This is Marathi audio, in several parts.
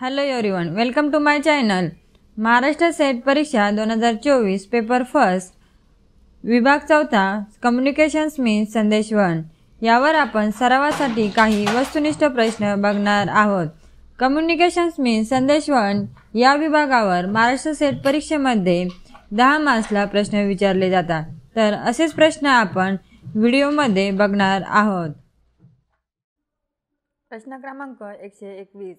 Hello everyone, welcome to my channel. Maharashtra SET परीक्षा 2024 पेपर फर्स्ट विभाग 4 कम्युनिकेशन्स मीन्स संदेशवहन यावर आपण सरावासाठी काही वस्तुनिष्ठ प्रश्न बघणार आहोत. कम्युनिकेशन्स मीन्स संदेशवहन या विभागावर महाराष्ट्र सेट परीक्षेमध्ये 10 मार्क्सला प्रश्न विचारले जातात. तर असेच प्रश्न आपण व्हिडिओमध्ये बघणार आहोत. प्रश्न क्रमांक 121.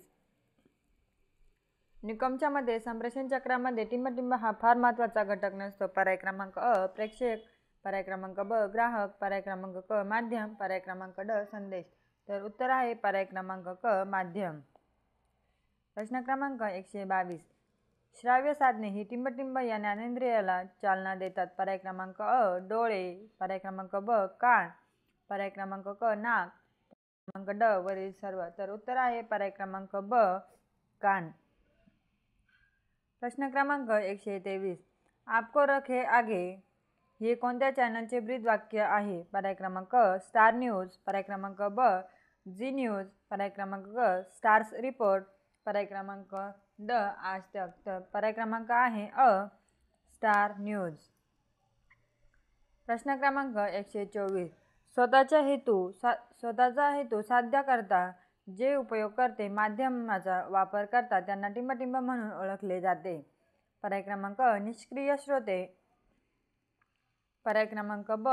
निकमच्या मध्ये संप्रेषण चक्रामध्ये टिंबटिंब हा फार महत्त्वाचा घटक नसतो. पर्याय क्रमांक अ प्रेक्षक, पर्याय क्रमांक ब ग्राहक, पर्याय क्रमांक क माध्यम, पर्याय क्रमांक ड संदेश. तर उत्तर आहे पर्याय क्रमांक क माध्यम. प्रश्न क्रमांक 122. श्राव्य साधने ही टिंबटिंब या ज्ञानेंद्रियाला चालना देतात. पर्याय क्रमांक अ डोळे, पर्याय क्रमांक ब कान, पर्याय क्रमांक क नाक, क्रमांक ड वरील सर्व. तर उत्तर आहे पर्याय क्रमांक ब कान. प्रश्न क्रमांक 123. आपको रखे आगे हे कोणत्या चॅनलचे ब्रीद वाक्य आहे? पर्याय क्रमांक स्टार न्यूज, पर्याय क्रमांक ब जी न्यूज, पर्याय क्रमांक ग स्टार्स रिपोर्ट, पर्याय क्रमांक ड आज तक. तर पर्याय क्रमांक आहे अ स्टार न्यूज. प्रश्न क्रमांक 124. स्वतःचा हेतू साध्य करता जे उपयोगकर्ते माध्यमाचा वापर करतात त्यांना टिंबटिंब म्हणून ओळखले जाते. पर्याय क्रमांक निष्क्रिय श्रोते, पर्याय क्रमांक ब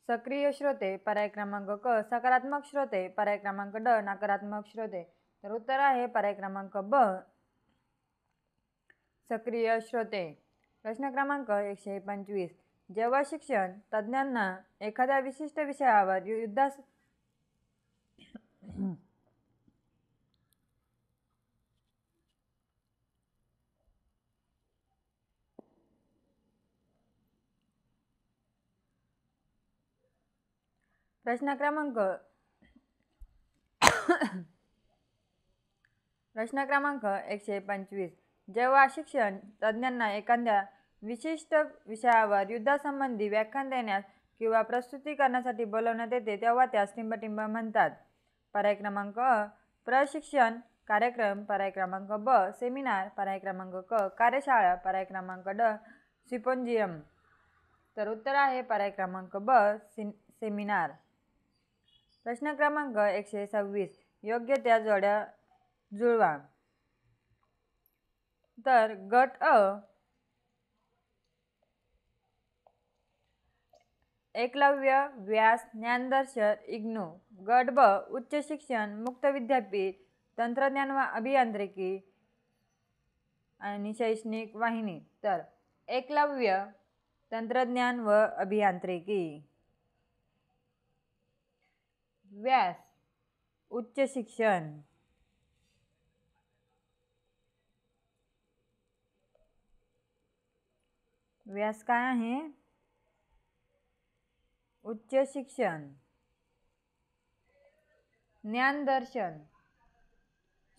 सक्रिय श्रोते, पर्याय क्रमांक क सकारात्मक श्रोते, पर्याय क्रमांक ड नकारात्मक श्रोते. तर उत्तर आहे पर्याय क्रमांक ब सक्रिय श्रोते. प्रश्न क्रमांक 125. जेव्हा शिक्षण तज्ज्ञांना एखाद्या विशिष्ट विषयावर प्रश्न क्रमांक 125. जेव्हा शिक्षण तज्ज्ञांना एखाद्या विशिष्ट विषयावर युद्धासंबंधी व्याख्यान देण्यास किंवा प्रस्तुती करण्यासाठी बोलवण्यात येते तेव्हा त्यास टिंबटिंब म्हणतात. पर्याय क्रमांक अ प्रशिक्षण कार्यक्रम, पर्याय क्रमांक ब सेमिनार, पर्याय क्रमांक क कार्यशाळा, पर्याय क्रमांक ड सिम्पोजियम. तर उत्तर आहे पर्याय क्रमांक ब सेमिनार. प्रश्न क्रमांक 126. योग्य त्या जोड्या जुळवा. तर गट अ एकलव्य, व्यास, ज्ञानदर्शन, इग्नू. गट ब उच्च शिक्षण, मुक्त विद्यापीठ, तंत्रज्ञान व अभियांत्रिकी आणि शैक्षणिक वाहिनी. तर एकलव्य, तंत्रज्ञान व अभियांत्रिकी. व्यास उच्च शिक्षण. व्यास काय आहे? उच्च शिक्षण. ज्ञानदर्शन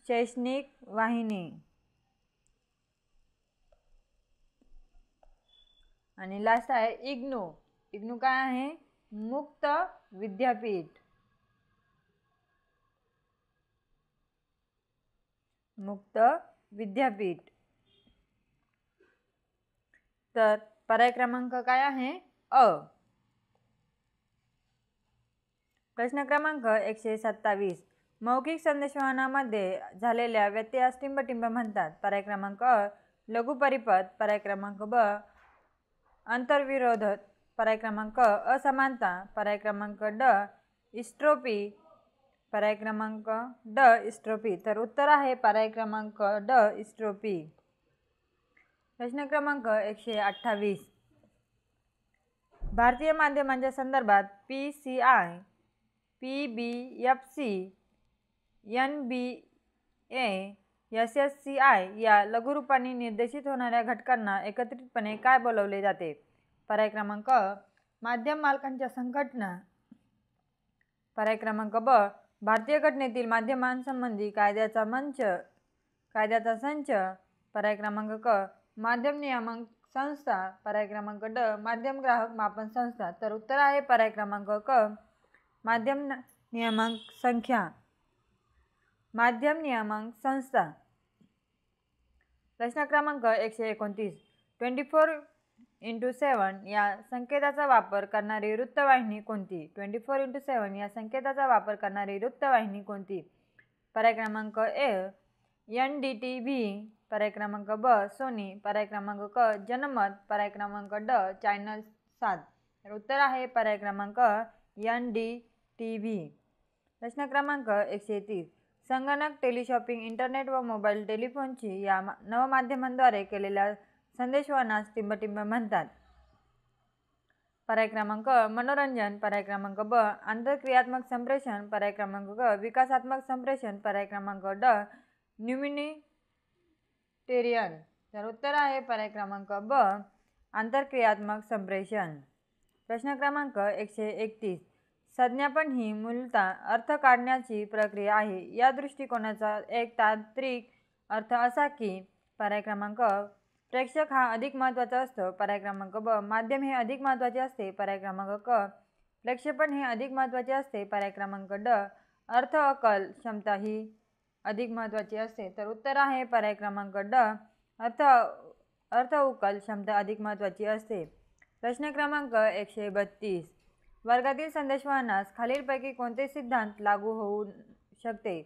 शैक्षणिक वाहिनी. आणि लास्ट आहे इग्नू. इग्नू काय आहे? मुक्त विद्यापीठ. मुक्त विद्यापीठ. तर पर्याय क्रमांक काय आहे? अ. प्रश्न क्रमांक 127. मौखिक संदेशवहनामध्ये झालेल्या व्यत्ययास टिंबटिंब म्हणतात. पर्याय क्रमांक अ लघु परिपथ, पर्याय क्रमांक ब अंतर्विरोध, पर्याय क्रमांक असमानता, पर्याय क्रमांक ड इस्ट्रोपी, पर्याय क्रमांक ड इस्ट्रोपी. तर उत्तर आहे पर्याय क्रमांक ड इस्ट्रोपी. प्रश्न क्रमांक 128. भारतीय माध्यमांच्या संदर्भात PCI, PBFC, NBA, SSCI या लघुरूपाने निर्देशित होणाऱ्या घटकांना एकत्रितपणे काय बोलवले जाते? पर्याय क्रमांक अ माध्यम मालकांच्या संघटना, पर्याय क्रमांक ब भारतीय घटनेतील माध्यमांसंबंधी कायद्याचा संच, पर्याय क्रमांक क माध्यम नियामक संस्था, पर्याय क्रमांक ड माध्यम ग्राहक मापन संस्था. तर उत्तर आहे पर्याय क्रमांक क माध्यम नियामक संस्था. प्रश्न क्रमांक 129. 24x7 या संकेताचा वापर करणारी वृत्तवाहिनी कोणती? 24x7 या संकेताचा वापर करणारी वृत्तवाहिनी कोणती? पर्याय क्रमांक ए NDTV, पर्याय क्रमांक ब सोनी, पर्याय क्रमांक क जनमत, पर्याय क्रमांक ड चॅनल 7. तर उत्तर आहे पर्याय क्रमांक NDTV. प्रश्न क्रमांक 130. संगणक, टेलिशॉपिंग, इंटरनेट व मोबाईल टेलिफोनची या नवमाध्यमांद्वारे केलेल्या संदेशवहनास टिंबटिंब म्हणतात. पर्याय क्रमांक मनोरंजन, पर्याय क्रमांक ब आंतरक्रियात्मक संप्रेषण, पर्याय क्रमांक क विकासात्मक संप्रेषण, पर्याय क्रमांक ड ह्युमॅनिटेरियन. तर उत्तर आहे पर्याय क्रमांक ब आंतरक्रियात्मक संप्रेषण. प्रश्न क्रमांक 131. संज्ञापन ही मूलतः अर्थ काढण्याची प्रक्रिया आहे. या दृष्टिकोनाचा एक तांत्रिक अर्थ असा की पर्याय क्रमांक प्रेक्षक हा अधिक महत्त्वाचा असतो, पर्याय क्रमांक ब माध्यम हे अधिक महत्त्वाचे असते, पर्याय क्रमांक क प्रक्षेपण हे अधिक महत्त्वाचे असते, पर्याय क्रमांक ड अर्थ अकल क्षमता ही अधिक महत्त्वाची असते. तर उत्तर आहे पर्याय क्रमांक ड अर्थ उकल क्षमता अधिक महत्त्वाची असते. प्रश्न क्रमांक 132. वर्गातील संदेशवहनास खालीलपैकी कोणते सिद्धांत लागू होऊ शकते?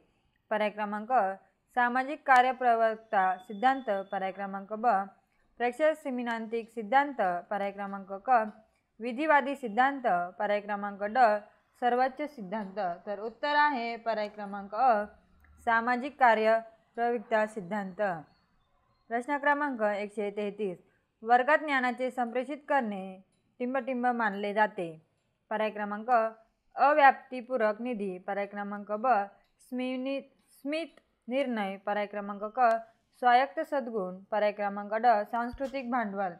पर्याय क्रमांक सामाजिक कार्यप्रवक्ता सिद्धांत, पर्याय क्रमांक ब प्रेक्षक सिमिनांतिक सिद्धांत, पर्याय क्रमांक क विधिवादी सिद्धांत, पर्याय क्रमांक ड सर्वोच्च सिद्धांत. तर उत्तर आहे पर्याय क्रमांक अ सामाजिक कार्यप्रवक्ता सिद्धांत. प्रश्न क्रमांक 133. वर्गात ज्ञानाचे संप्रेषित करणे टिंबटिंब मानले जाते. पर्याय क्रमांक अव्याप्तीपूरक निधी, पर्याय क्रमांक ब स्मित निर्णय, पर्याय क्रमांक क स्वायत्त सद्गुण, पर्याय क्रमांक ड सांस्कृतिक भांडवल.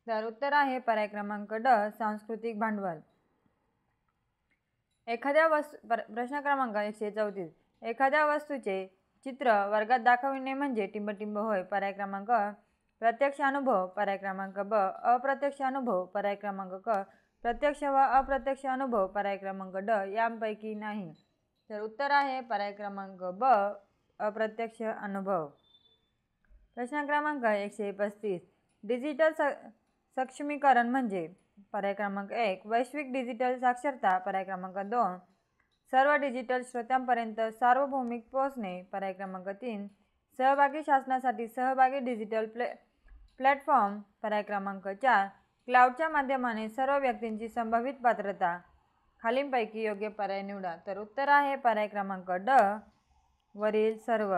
तर उत्तर आहे पर्याय क्रमांक ड सांस्कृतिक भांडवल. प्रश्न क्रमांक 134. एखाद्या वस्तूचे चित्र वर्गात दाखविणे म्हणजे टिंबटिंब होय. पर्याय क्रमांक प्रत्यक्ष अनुभव, पर्याय क्रमांक ब अप्रत्यक्ष अनुभव, पर्याय क्रमांक क प्रत्यक्ष व अप्रत्यक्ष अनुभव, पर्याय क्रमांक ड यांपैकी नाही. तर उत्तर आहे पर्याय क्रमांक ब अप्रत्यक्ष अनुभव. प्रश्न क्रमांक 135. डिजिटल सक्षमीकरण म्हणजे? पर्याय क्रमांक 1 वैश्विक डिजिटल साक्षरता, पर्याय क्रमांक 2 सर्व डिजिटल श्रोत्यांपर्यंत सार्वभौमिक पोहोचणे, पर्याय क्रमांक 3 सहभागी शासनासाठी सहभागी डिजिटल प्लॅटफॉर्म, पर्याय क्रमांक 4 क्लाउडच्या माध्यमाने सर्व व्यक्तींची संभावित पात्रता. खालीलपैकी योग्य पर्याय निवडा. तर उत्तर आहे पर्याय क्रमांक ड वरील सर्व.